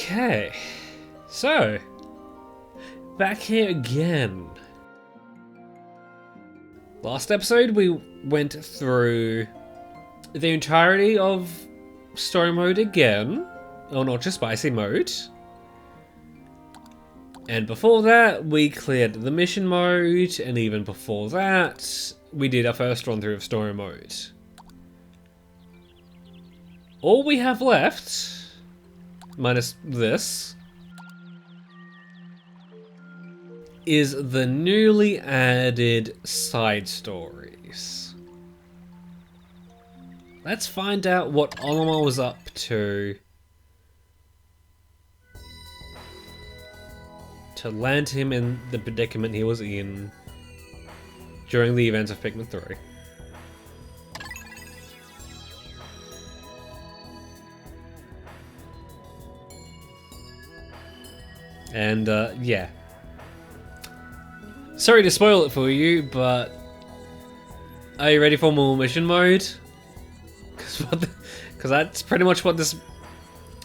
Okay, so back here again. Last episode we went through the entirety of story mode again, or not just spicy mode. And before that we cleared the mission mode, and even before that we did our first run through of story mode. All we have left, minus this, is the newly added side stories. Let's find out what Olimar was up to land him in the predicament he was in during the events of Pikmin 3. And yeah. Sorry to spoil it for you, but are you ready for more mission mode? Because that's pretty much what this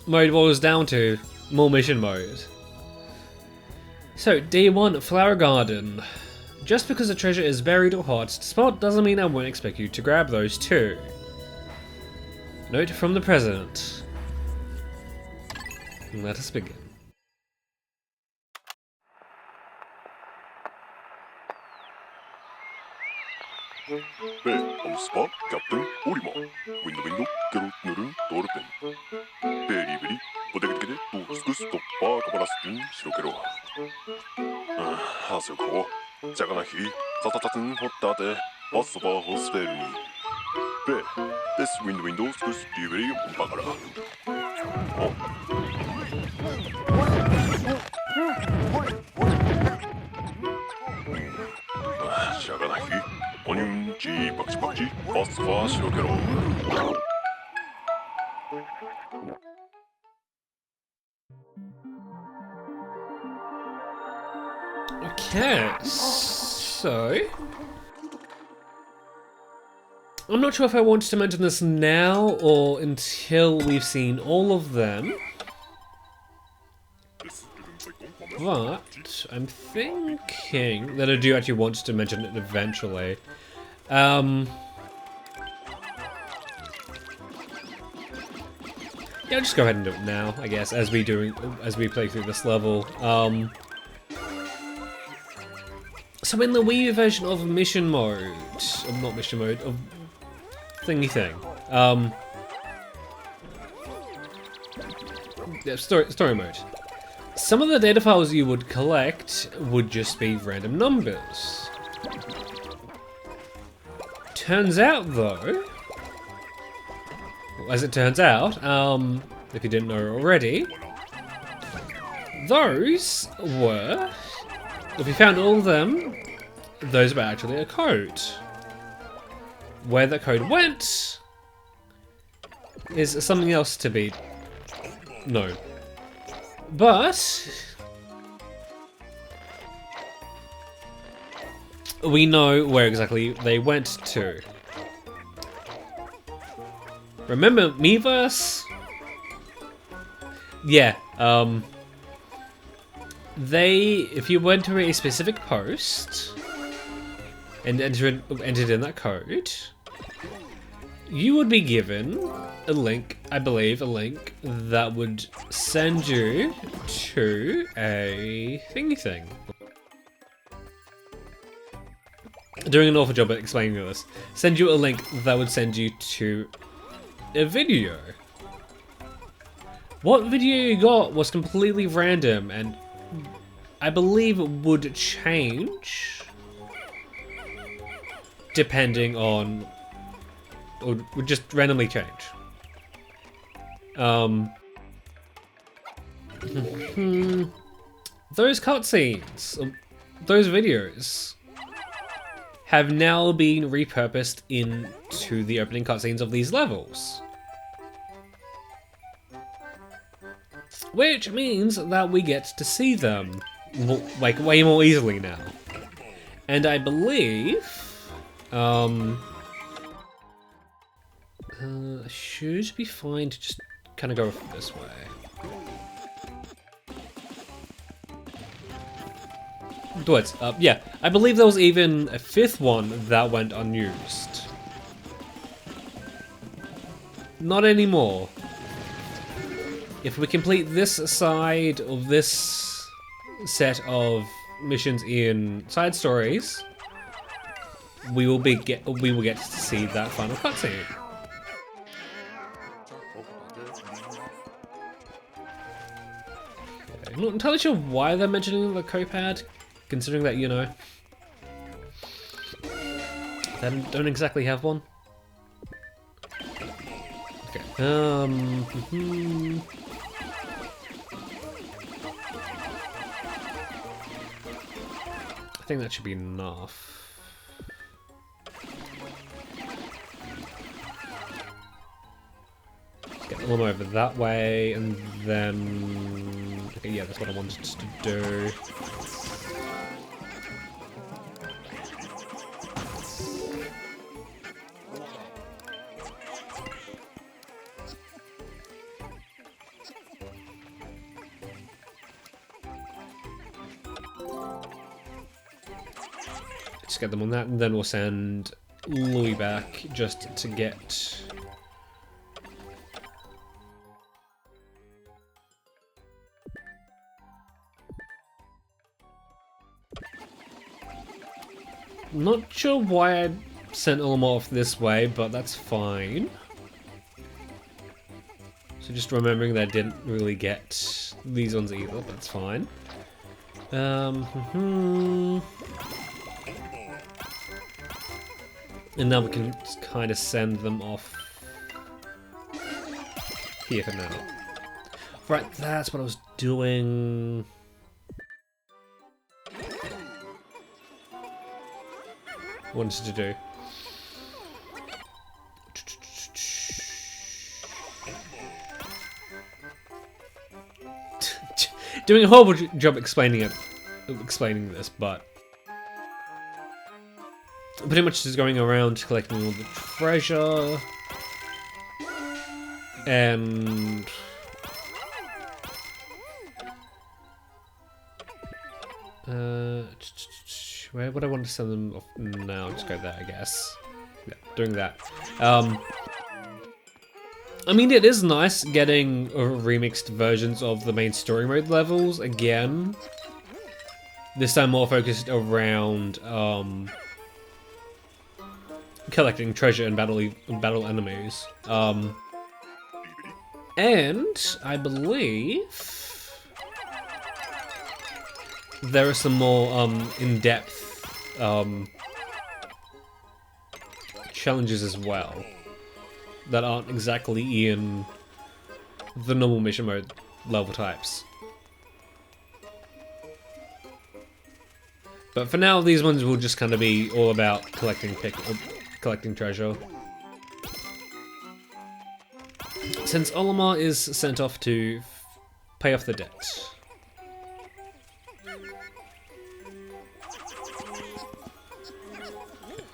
mode boils down to. More mission mode. So, D1, Flower Garden. Just because a treasure is buried or hard to spot doesn't mean I won't expect you to grab those too. Note from the President. Let us begin. Bay on the spot, Captain Olimar. Window, Gerut, Torpen. Beriberi, Bodegade, Tuskus, Toppa, Kabarastin, Shokero. Hasuko, Jaganahi, Tatatan, Hotate, Possible Hospelni. Bay, this window, Skus, Diberi, Bagara. Jaganahi. Oniumchi, Bakchi, Phosphor, Shokero. Okay, so I'm not sure if I wanted to mention this now or until we've seen all of them. But I'm thinking that I do actually want to mention it eventually. Yeah, I'll just go ahead and do it now, I guess, as we play through this level. So in the Wii U version of mission mode, not mission mode, of thingy thing, yeah, story mode. Some of the data files you would collect would just be random numbers. Turns out though, as it turns out, if you didn't know already, those were, if you found all of them, those were actually a code. Where the code went is something else to be known. But we know where exactly they went to. Remember Miiverse? Yeah, if you went to a specific post and entered in that code, you would be given a link, I believe, that would send you to a thingy thing. Doing an awful job at explaining this. Send you a link that would send you to a video. What video you got was completely random and I believe it would change depending on, or would just randomly change. Those cutscenes, those videos, have now been repurposed into the opening cutscenes of these levels. Which means that we get to see them, like, way more easily now. And I believe, should be fine to just kind of go this way. What? Yeah, I believe there was even a 5th one that went unused. Not anymore. If we complete this side of this set of missions in side stories, we will get to see that final cutscene. Okay, I'm not entirely sure why they're mentioning the copad, considering that, you know, they don't exactly have one. Okay. I think that should be enough. Get them over that way, and then... Okay, yeah, that's what I wanted to do. Just get them on that, and then we'll send Louis back just to get... Not sure why I sent Olimar off this way, but that's fine. So just remembering that I didn't really get these ones either, but that's fine. And now we can kind of send them off here for now. Right, that's what I was doing. Wanted to do. Doing a horrible job explaining this, but pretty much just going around collecting all the treasure and where would I want to send them off now? Just go there, I guess. Yeah, doing that. I mean, it is nice getting remixed versions of the main story mode levels again. This time more focused around collecting treasure and battle enemies. And I believe there are some more in-depth challenges as well that aren't exactly in the normal mission mode level types. But for now, these ones will just kind of be all about collecting treasure. Since Olimar is sent off to pay off the debt.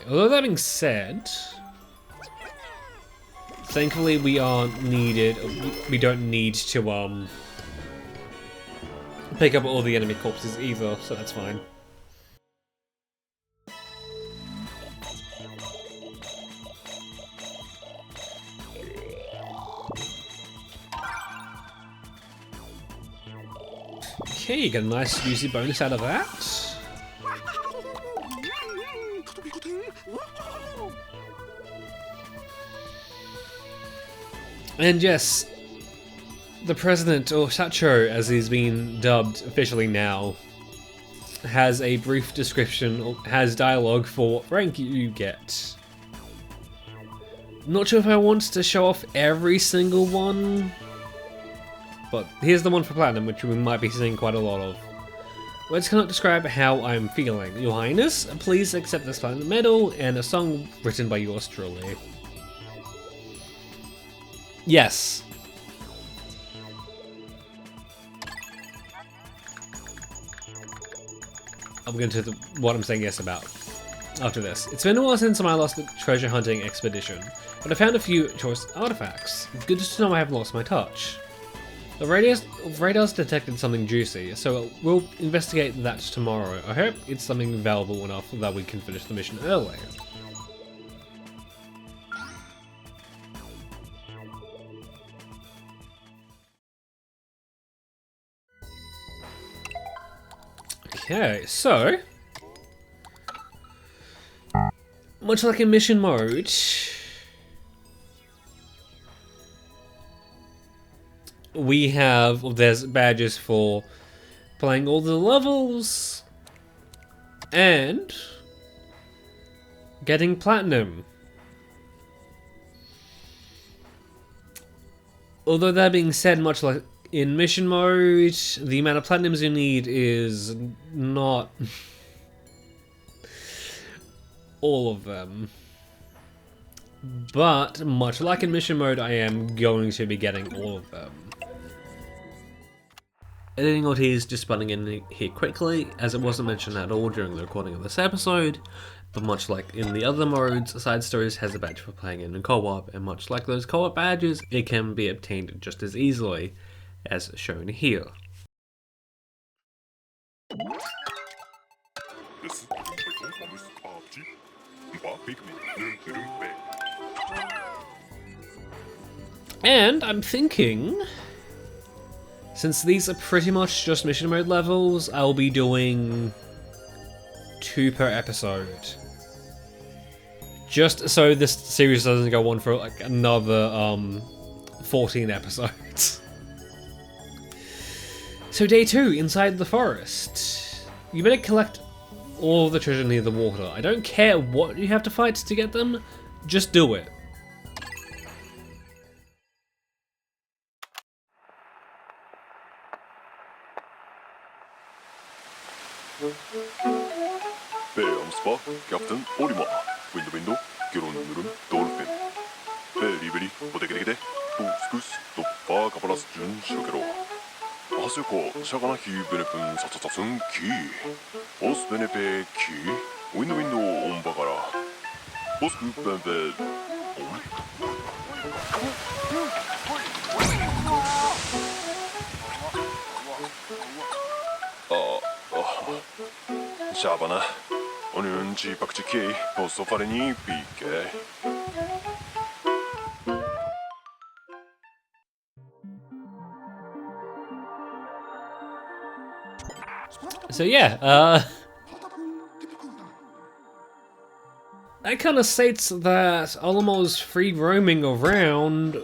Although that being said, thankfully we aren't needed. We don't need to pick up all the enemy corpses either, so that's fine. Okay, you get a nice juicy bonus out of that. And yes, the president, or Sacho as he's been dubbed officially now, has a brief description, or has dialogue for what rank you get. Not sure if I want to show off every single one, but here's the one for Platinum, which we might be seeing quite a lot of. Words cannot describe how I'm feeling. Your Highness, please accept this Platinum Medal and a song written by yours truly. Yes. I'm going to what I'm saying yes about after this. It's been a while since my last treasure hunting expedition, but I found a few choice artifacts. Good to know I haven't lost my touch. The radar's detected something juicy, so we'll investigate that tomorrow. I hope it's something valuable enough that we can finish the mission early. Okay, so much like in mission mode, there's badges for playing all the levels and getting platinum. Although that being said, much like in mission mode, the amount of platinums you need is not all of them. But much like in mission mode, I am going to be getting all of them. Editing OT is just butting in here quickly, as it wasn't mentioned at all during the recording of this episode, but much like in the other modes, Side Stories has a badge for playing in co-op, and much like those co-op badges, it can be obtained just as easily as shown here. And I'm thinking, since these are pretty much just mission mode levels, I'll be doing 2 per episode. Just so this series doesn't go on for like another 14 episodes. So day 2, inside the forest. You better collect all the treasure near the water. I don't care what you have to fight to get them, just do it. Spa, Captain Olimar, Window, Giron, Dolphin. Berry, Bodegede, Puskus, Toppa, Capalas, Jun, Shokero. Aseko, Shagana, Benefun, Satatsun, Key. Post Benepe, Key. Window, on Bagara. Posku, Benbed. Shabana. Untitled Chapter, posso fare picche. So yeah, that kind of states that Olimar's free roaming around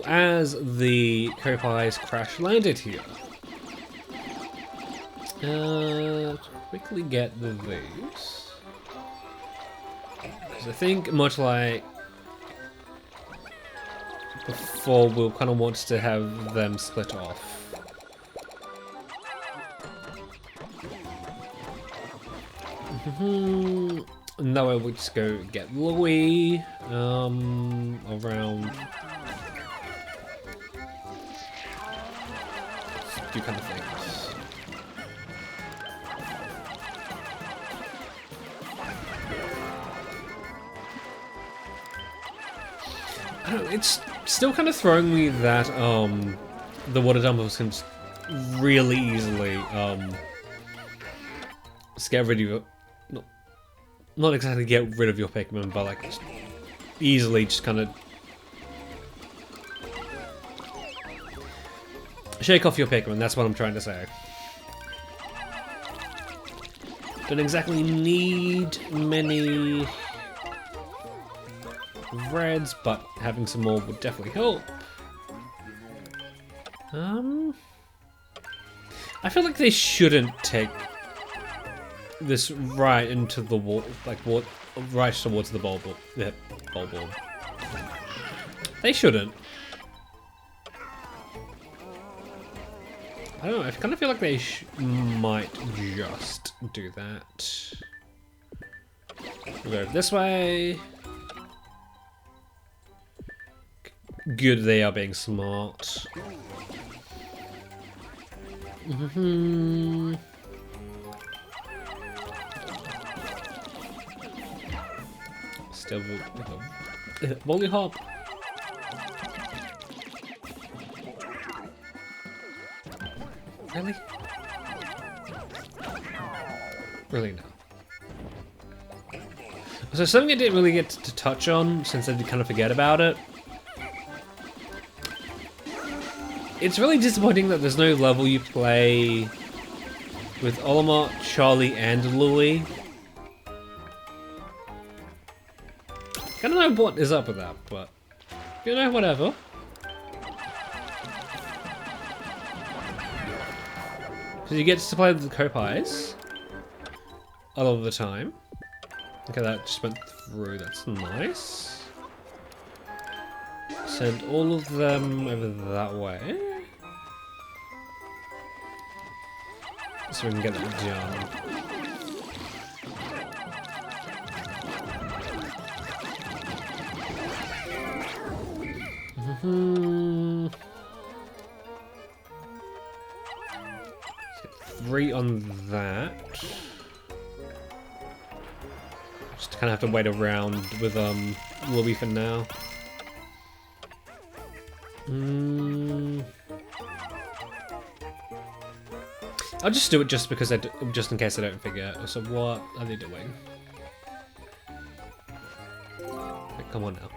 as the Kopi's crash landed here. Quickly get the these. Because I think much like before, we'll kind of want to have them split off. No, I would just go get Louis around. Do kind of things. I don't know, it's still kind of throwing me that the water dumbbells can really easily get rid of your, not exactly get rid of your Pikmin, but like easily just kind of shake off your Pikmin. That's what I'm trying to say. Don't exactly need many reds, but having some more would definitely help. I feel like they shouldn't take this right into the wall, like right towards the bulb. Yeah, bulb. They shouldn't. I don't know. I kind of feel like they might just do that. We'll go this way. Good, they are being smart. Still, volley hop. Really? Really no. So something I didn't really get to touch on, since I did kind of forget about it. It's really disappointing that there's no level you play with Olimar, Charlie, and Louie. I don't know what is up with that, but you know, whatever. So you get to play with the Kopais a lot of the time. Okay, that just went through, that's nice. Send all of them over that way. So we can get that done. Three on that. Just kind of have to wait around with Louie for now. I'll just do it just because just in case I don't forget. So what are they doing? Okay, come on now.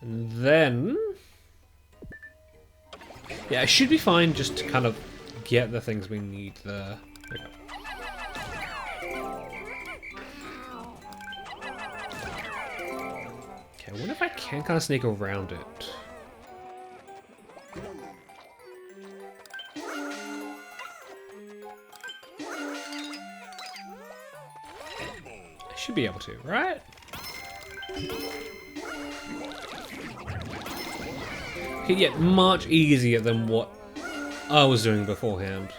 And then, yeah, it should be fine just to kind of get the things we need there. Okay. Okay, I wonder if I can kind of sneak around it. I should be able to, right? Okay, yeah, much easier than what I was doing beforehand.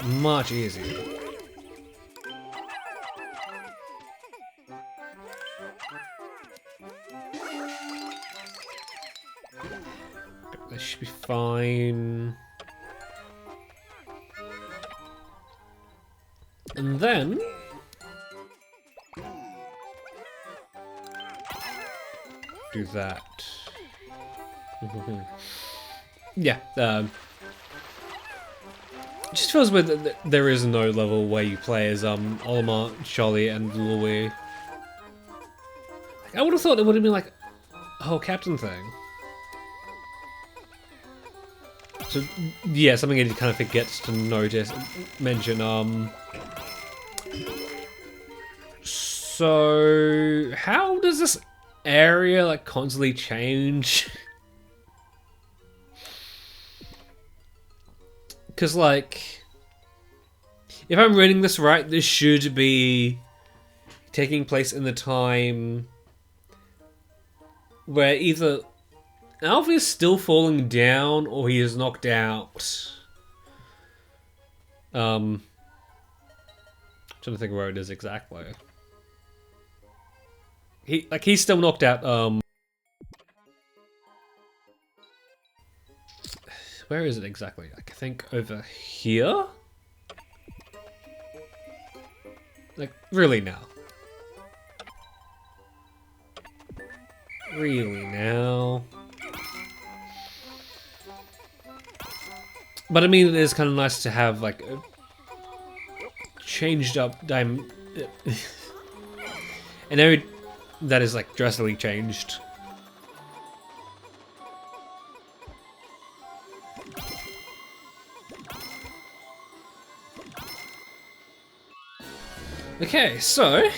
Much easier. That should be fine. And then do that. Yeah, just feels weird that there is no level where you play as Olimar, Charlie, and Louie. Like, I would have thought it would have been like a whole captain thing. So yeah, something I kind of forgets to mention. So how does this area like constantly change? Because, like, if I'm reading this right, this should be taking place in the time where either Alpha is still falling down or he is knocked out. Trying to think where it is exactly. He's still knocked out. Where is it exactly? Like, I think over here? Like, really now? Really now? But I mean, it is kind of nice to have, like, a changed up an area that is, like, drastically changed. Okay, so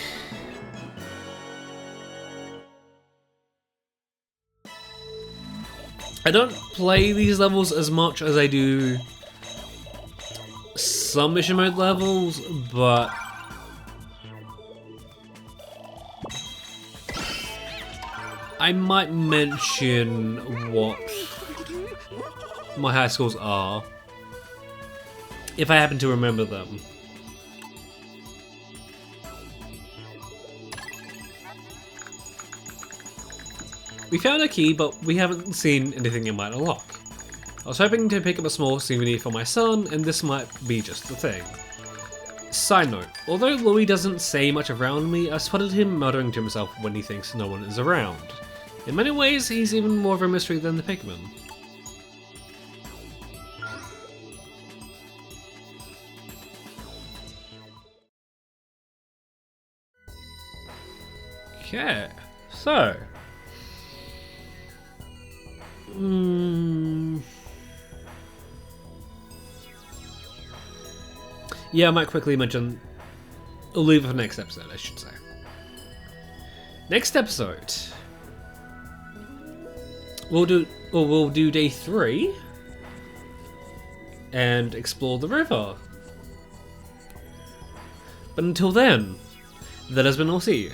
I don't play these levels as much as I do some mission mode levels, but I might mention what my high scores are if I happen to remember them. We found a key, but we haven't seen anything it might unlock. I was hoping to pick up a small souvenir for my son, and this might be just the thing. Side note, although Louis doesn't say much around me, I've spotted him muttering to himself when he thinks no one is around. In many ways, he's even more of a mystery than the Pikmin. Okay, so... Yeah, I might quickly mention... I'll leave it for next episode, I should say. Next episode... We'll do day 3... and explore the river. But until then, that has been all. See you.